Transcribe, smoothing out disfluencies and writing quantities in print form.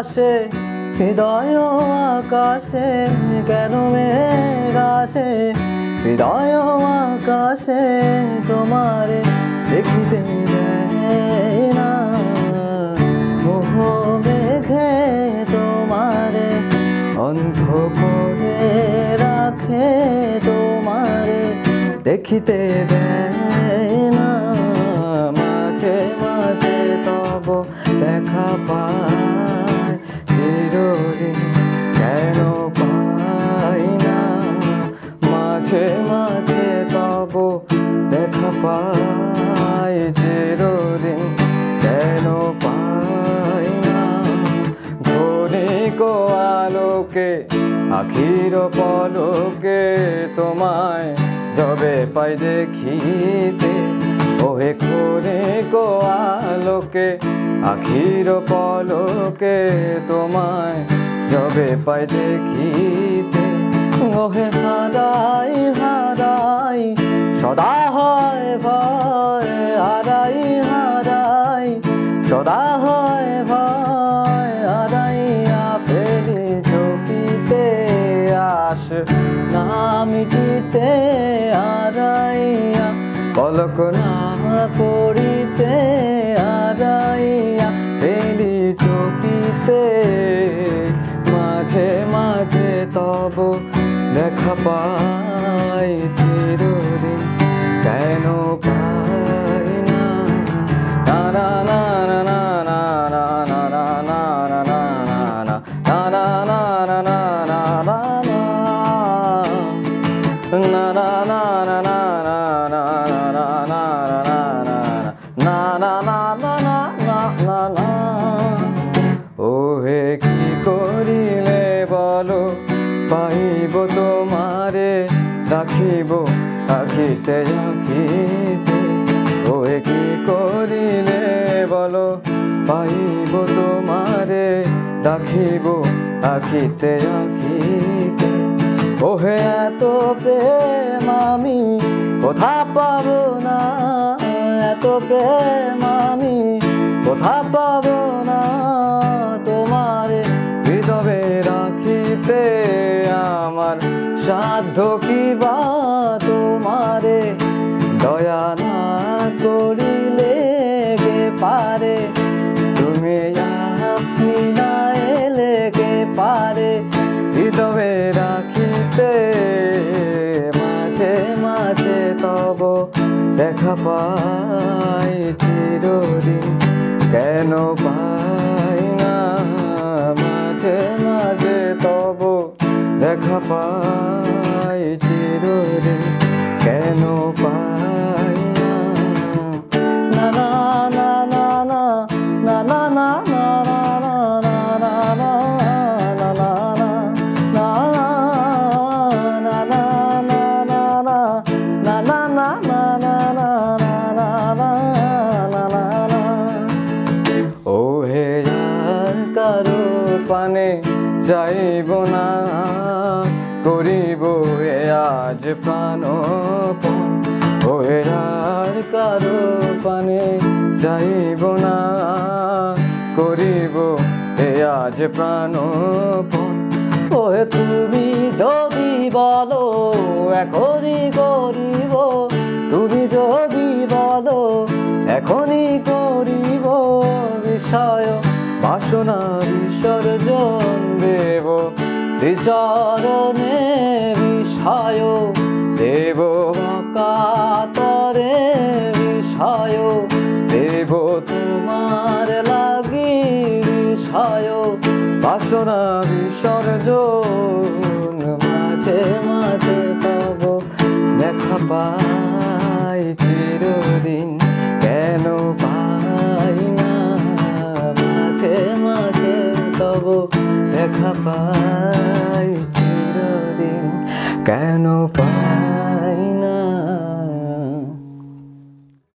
ভাসে হৃদয় আকাশে, কেন মেঘ আসে হৃদয় আকাশে, তোমারে দেখিতে দেয় না মোহ মেঘে, তোমারে অন্ধ করে রাখে, তোমারে দেখিতে দেয় না। মাঝে মাঝে তব দেখা পায় চিরদিন কেন পাই না, মাঝে মাঝে তব দেখা পায় চিরদিন কেন পাই না। ঘনিক আলোকে আখির পলকে তোমায় যবে পাই দেখিতে, ওহে ক্ষণিক আলোকে আখির পলকে তোমায় যবে পাই দেখিতে, ওহে হারাই হারাই সদা হয় ভয়, হারাই হারাই সদা হয় ভয়, হারাইয়া ফেলি ঝুঁকিতে আস না মিটিতে, হারাইয়া পলক না পড়িতে, হারাইয়া ফেলি ঝুঁকিতে। মাঝে মাঝে তব দেখা পাই চিরদিন কেন পাই না। না না না না না না না না না না না না না না না না না না। ওহে কি করিলে বলো পাইব তোমারে, রাখিব আখিতে আখিতে, ওহে কি করিলে বলো পাইব তোমারে, রাখিব আখিতে আখিতে। ওহে এত প্রেম আমি কোথা পাবো না, এত প্রেম আমি কোথা পাবো না, তোমারে হৃদয়ে রাখিতে আমার সাধ্য কি বা, তোমারে দয়া না করিলে কে পারে, তুমি আপনি না এলে কে পারে হৃদয়ে রাখিতে। মাঝে মাঝে তব দেখা পাই চিরদিন কেন পাই না, মাঝে মাঝে তব দেখা পাই চিরদিন কেন পাই না। না না না না না না না না পানে যাইব না, করিব এ আজ প্রাণপণ, ওহে আর কারো পানে যাইব না, করিব এ আজ প্রাণপণ। ওহে তুমি যদি বলো এখনই করিব, তুমি যদি বলো এখনই করিব, বিষয় বাসনা বিসর্জন দেব শ্রীচরণে, বিষয় দেব কাতরে, বিষয় দেব তোমার লাগি, বিষয় বাসনা বিসর্জন। মাঝে মাঝে তব দেখা পাই চিরদিন কেন পাই না, মাঝে মাঝে তব দেখা পাই চিরদিন কেন পাই।